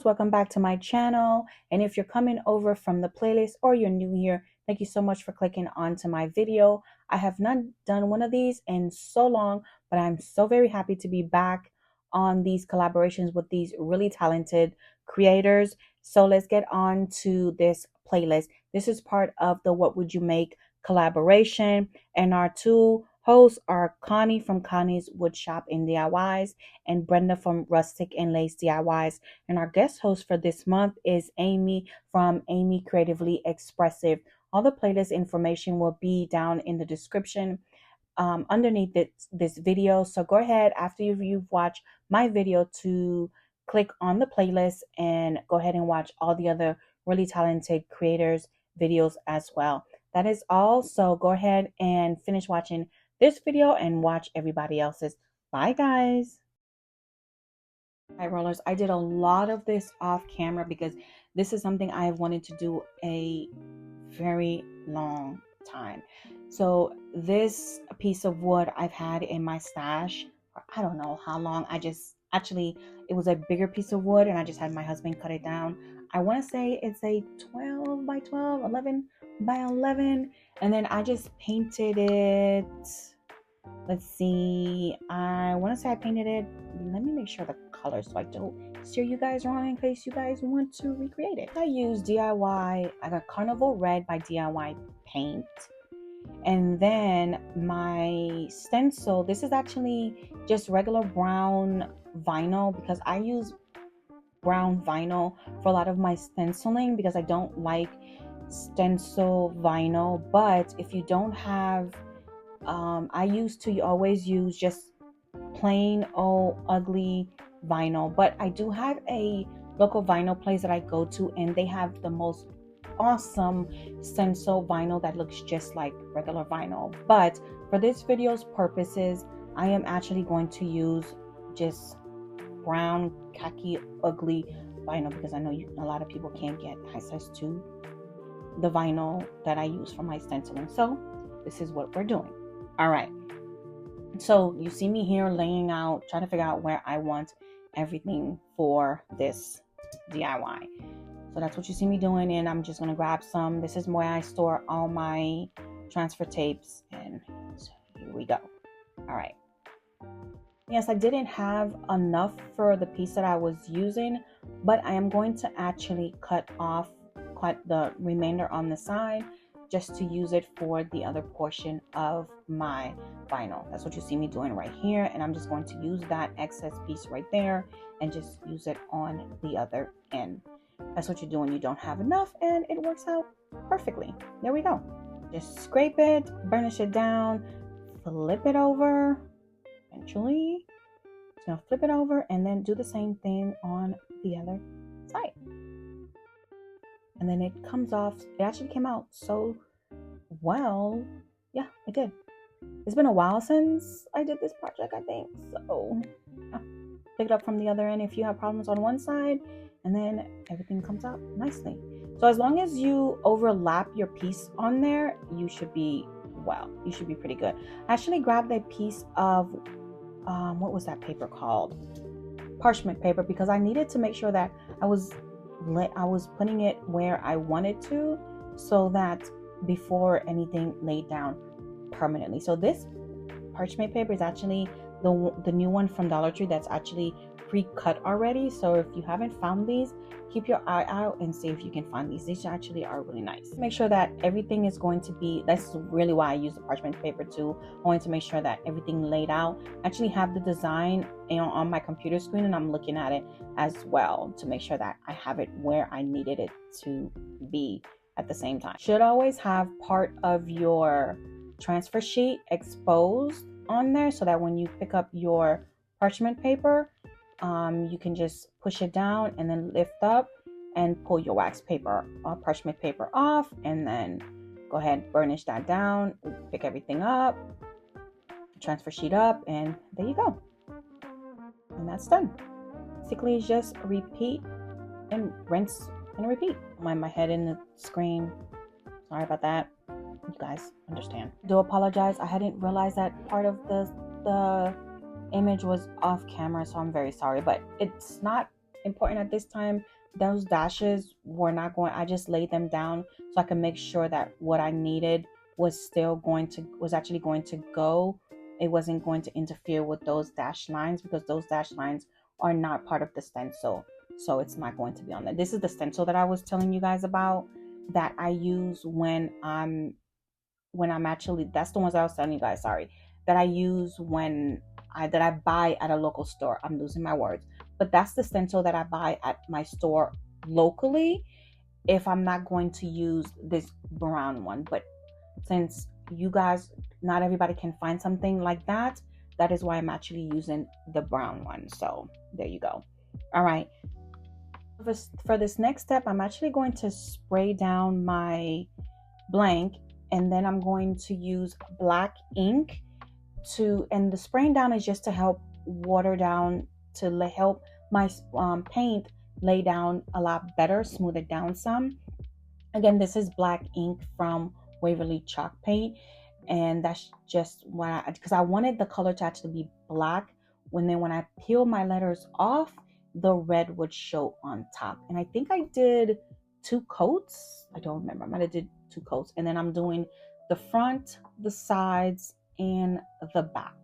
loves, welcome back to my channel. And if you're coming over from the playlist or you're new here, thank you so much for clicking onto my video. I have not done one of these in so long, but I'm so very happy to be back on these collaborations with these really talented creators. So let's get on to this playlist. This is part of the What Would You Make collaboration, and our two hosts are Connie from Connie's Woodshop and DIYs and Brenda from Rustic and Lace DIYs. And our guest host for this month is Amy from Amy Creatively Expressive. All the playlist information will be down in the description underneath this video. So go ahead after you've watched my video to click on the playlist and go ahead and watch all the other really talented creators videos as well. That is all. So go ahead and finish watching this video and watch everybody else's. Bye guys. Hi rollers, I did a lot of this off camera because this is something I have wanted to do a very long time. So this piece of wood I've had in my stash for I don't know how long. It was a bigger piece of wood and I just had my husband cut it down. I want to say it's a 12 by 12, 11 by 11, and then I just painted it. Let's see, I want to say I painted it. Let me make sure the color so I don't steer you guys wrong in case you guys want to recreate it. I used DIY, I got Carnival Red by DIY Paint. And then my stencil, this is actually just regular brown vinyl because I use brown vinyl for a lot of my stenciling because I don't like stencil vinyl. But if you don't have I used to always use just plain old ugly vinyl, but I do have a local vinyl place that I go to and they have the most awesome stencil vinyl that looks just like regular vinyl. But for this video's purposes, I am actually going to use just brown khaki ugly vinyl because I know a lot of people can't get high size 2 the vinyl that I use for my stenciling. So this is what we're doing. All right, so you see me here laying out, trying to figure out where I want everything for this DIY. So that's what you see me doing, and I'm just going to grab some. This is where I store all my transfer tapes, and here we go. All right. Yes, I didn't have enough for the piece that I was using, but I am going to actually cut the remainder on the side just to use it for the other portion of my vinyl. That's what you see me doing right here, and I'm just going to use that excess piece right there and just use it on the other end. That's what you do when you don't have enough, and it works out perfectly. There we go. Just scrape it, burnish it down, flip it over. Eventually, just gonna flip it over and then do the same thing on the other side. And then it comes off. It actually came out so well. Yeah, it did. It's been a while since I did this project, I think. So pick it up from the other end if you have problems on one side, and then everything comes out nicely. So as long as you overlap your piece on there, you should be pretty good. I actually grabbed a piece of what was that paper called? Parchment paper, because I needed to make sure that I was putting it where I wanted to, so that before anything laid down permanently. So this parchment paper is actually the new one from Dollar Tree that's actually pre-cut already. So if you haven't found these, keep your eye out and see if you can find these. These actually are really nice. Make sure that everything is going to be, that's really why I use the parchment paper too. I wanted to make sure that everything laid out. I actually have the design, on my computer screen, and I'm looking at it as well to make sure that I have it where I needed it to be at the same time. Should always have part of your transfer sheet exposed on there so that when you pick up your parchment paper, you can just push it down and then lift up and pull your wax paper or parchment paper off, and then go ahead, burnish that down, pick everything up, transfer sheet up, and there you go. And that's done. Basically just repeat and rinse and repeat. My head in the screen. Sorry about that. You guys understand. Do apologize. I hadn't realized that part of the image was off camera, so I'm very sorry, but it's not important at this time. Those dashes were not going, I just laid them down so I could make sure that what I needed was actually going to go. It wasn't going to interfere with those dash lines, because those dash lines are not part of the stencil. So it's not going to be on there. This is the stencil that I was telling you guys about, that I use when I'm actually, that's the ones that I was telling you guys, sorry, that I use that I buy at a local store. I'm losing my words. But that's the stencil that I buy at my store locally if I'm not going to use this brown one. But since you guys, not everybody can find something like that, that is why I'm actually using the brown one. So there you go. All right. For this next step, I'm actually going to spray down my blank, and then I'm going to use black ink and the spraying down is just to help water down, to help my paint lay down a lot better, smooth it down some. Again, this is black ink from Waverly Chalk Paint, and that's just why, because I wanted the color to actually be black. When I peel my letters off, the red would show on top. And I think I did 2 coats. I don't remember. I might have did 2 coats. And then I'm doing the front, the sides, and the back.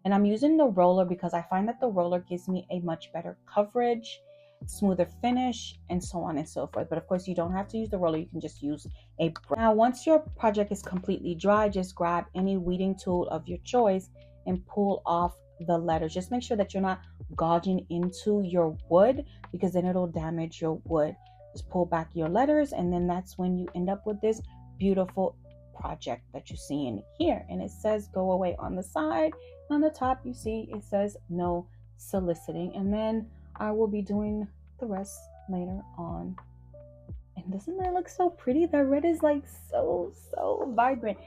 And I'm using the roller because I find that the roller gives me a much better coverage, smoother finish, and so on and so forth. But of course, you don't have to use the roller. You can just use a brush. Now, once your project is completely dry, just grab any weeding tool of your choice and pull off the letters. Just make sure that you're not gouging into your wood, because then it'll damage your wood. Just pull back your letters, and then that's when you end up with this beautiful project that you see in here. And it says go away on the side. On the top, you see it says no soliciting. And then I will be doing the rest later on. And doesn't that look so pretty? The red is like so vibrant.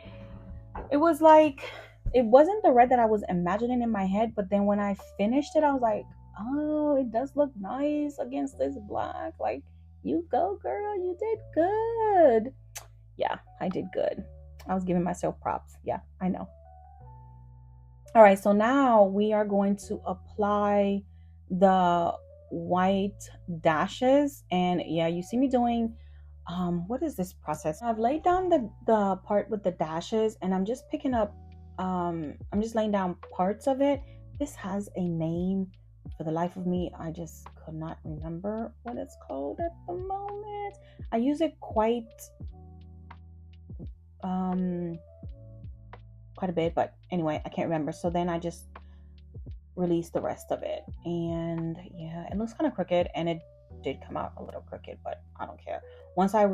It wasn't the red that I was imagining in my head, but then when I finished it, I was like, oh, it does look nice against this black. Like, you go, girl, you did good. Yeah, I did good. I was giving myself props. Yeah, I know. All right, so now we are going to apply the white dashes. And yeah, you see me doing, what is this process? I've laid down the part with the dashes, and I'm just picking up, I'm just laying down parts of it. This has a name. For the life of me, I just could not remember what it's called at the moment. I use it quite a bit, but anyway, I can't remember. So then I just released the rest of it, and yeah, it looks kind of crooked, and it did come out a little crooked, but I don't care. Once I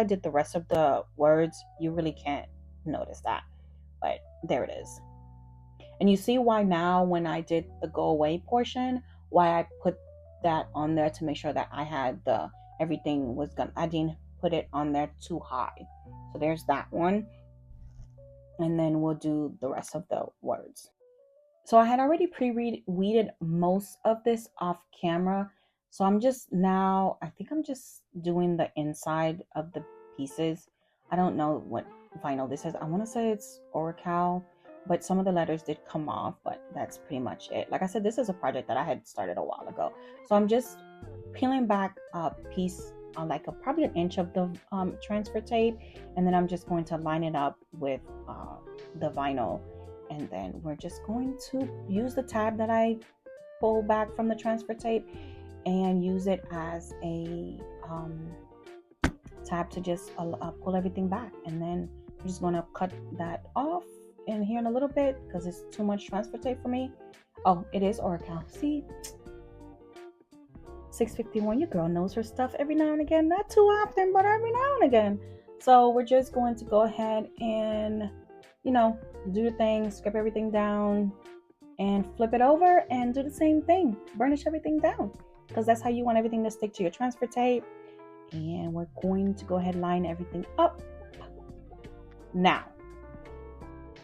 did the rest of the words, you really can't notice that, but there it is. And you see why now when I did the go away portion, why I put that on there, to make sure that I had everything was gonna, I didn't put it on there too high. So there's that one. And then we'll do the rest of the words. So I had already pre-weeded most of this off camera. So I'm just now, I think I'm just doing the inside of the pieces. I don't know what vinyl this is. I want to say it's Oracal, but some of the letters did come off, but that's pretty much it. Like I said, this is a project that I had started a while ago. So I'm just peeling back a piece, like probably an inch of the transfer tape. And then I'm just going to line it up with the vinyl. And then we're just going to use the tab that I pull back from the transfer tape and use it as a tab to just pull everything back. And then I'm just going to cut that off in here in a little bit because it's too much transfer tape for me. Oh, it is Oracal. See, 651, your girl knows her stuff every now and again. Not too often, but every now and again. So we're just going to go ahead and, you know, do the thing, scrape everything down and flip it over and do the same thing. Burnish everything down because that's how you want everything to stick to your transfer tape. And we're going to go ahead and line everything up. Now,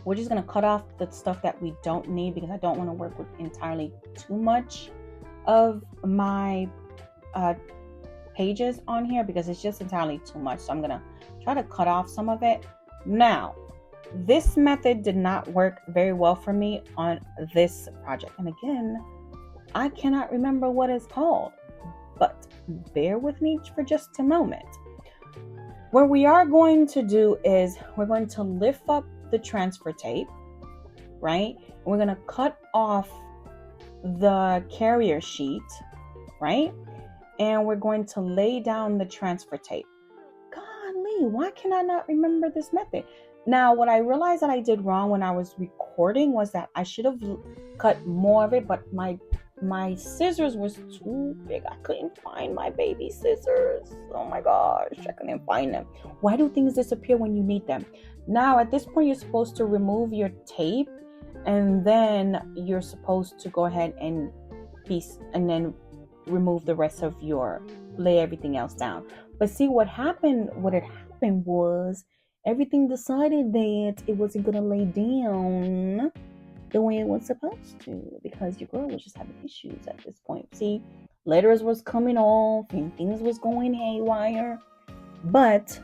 we're just going to cut off the stuff that we don't need because I don't want to work with entirely too much of my pages on here because it's just entirely too much. So I'm going to try to cut off some of it. Now, this method did not work very well for me on this project. And again, I cannot remember what it's called. but bear with me for just a moment. What we are going to do is we're going to lift up the transfer tape, right? We're going to cut off the carrier sheet, right? And we're going to lay down the transfer tape. Golly, why can I not remember this method? Now, what I realized that I did wrong when I was recording was that I should have cut more of it, but my scissors was too big. I couldn't find my baby scissors. Oh my gosh, I couldn't find them. Why do things disappear when you need them? Now, at this point, you're supposed to remove your tape, and then you're supposed to go ahead and then remove the rest of lay everything else down. But see what had happened was everything decided that it wasn't gonna lay down the way it was supposed to, because your girl was just having issues at this point. See, letters was coming off and things was going haywire, but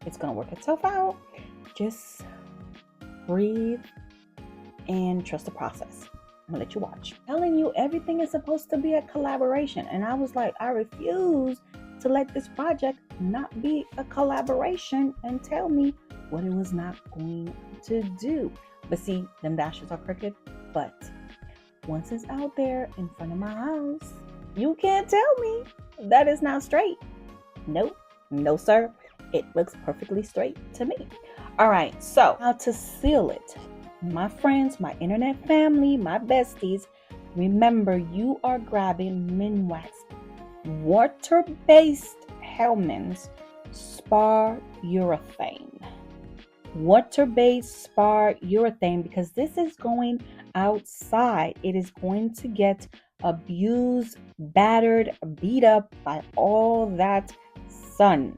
it's gonna work itself out. Just breathe and trust the process. I'm gonna let you watch. I'm telling you, everything is supposed to be a collaboration, and I was like, I refuse to let this project not be a collaboration and tell me what it was not going to do. But see, them dashes are crooked, but once it's out there in front of my house, you can't tell me that is not straight. Nope, no sir, it looks perfectly straight to me. All right, so how to seal it. My friends, my internet family, my besties, remember you are grabbing Minwax water-based Hellmann's spar urethane. Water-based spar urethane, because this is going outside. It is going to get abused, battered, beat up by all that sun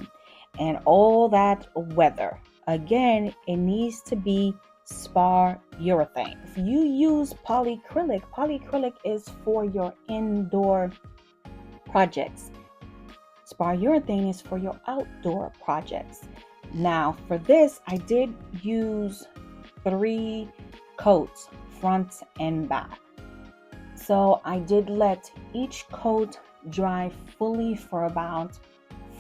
and all that weather. Again, it needs to be spar urethane. If you use polyacrylic is for your indoor projects. Spar urethane is for your outdoor projects. Now for this, I did use 3 coats, front and back. So I did let each coat dry fully for about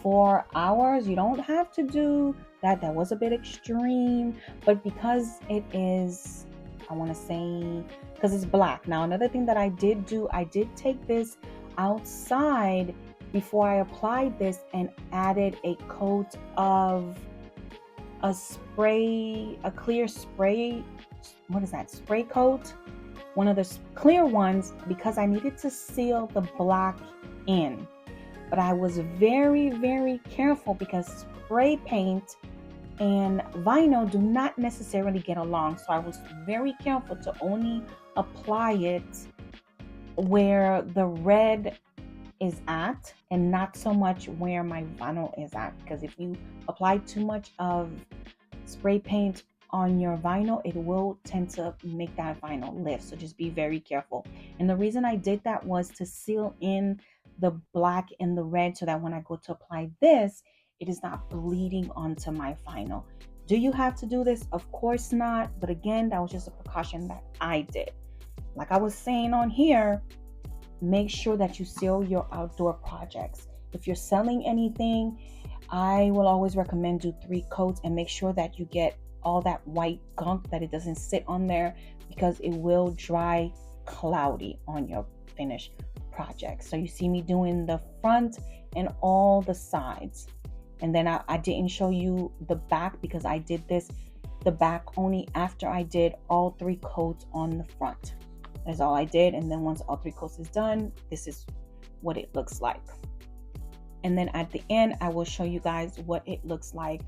4 hours. You don't have to do that. That was a bit extreme, but because it is, I want to say, because it's black. Now another thing that I did do, I did take this outside before I applied this and added a coat of a clear spray, what is that, spray coat, one of the clear ones, because I needed to seal the black in. But I was very, very careful because spray paint and vinyl do not necessarily get along. So I was very careful to only apply it where the red is at and not so much where my vinyl is at, because if you apply too much of spray paint on your vinyl, it will tend to make that vinyl lift. So just be very careful. And the reason I did that was to seal in the black and the red so that when I go to apply this, it is not bleeding onto my vinyl. Do you have to do this? Of course not. But again, that was just a precaution that I did. Like I was saying on here, make sure that you seal your outdoor projects. If you're selling anything, I will always recommend do 3 coats and make sure that you get all that white gunk, that it doesn't sit on there, because it will dry cloudy on your finished project. So you see me doing the front and all the sides. And then I didn't show you the back because I did the back only after I did all 3 coats on the front. That's all I did. And then once all 3 coats is done, this is what it looks like. And then at the end, I will show you guys what it looks like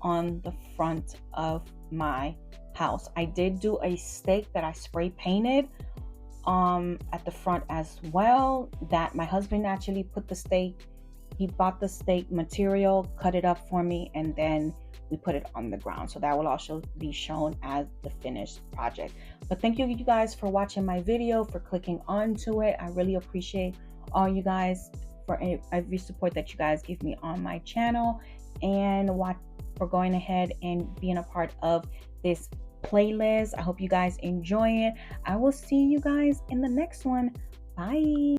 on the front of my house. I did do a stake that I spray painted at the front as well, that my husband actually put the stake. He bought the stake material, cut it up for me, and then we put it on the ground. So that will also be shown as the finished project. But thank you guys for watching my video, for clicking onto it. I really appreciate all you guys for every support that you guys give me on my channel, and for going ahead and being a part of this playlist. I hope you guys enjoy it. I will see you guys in the next one. Bye.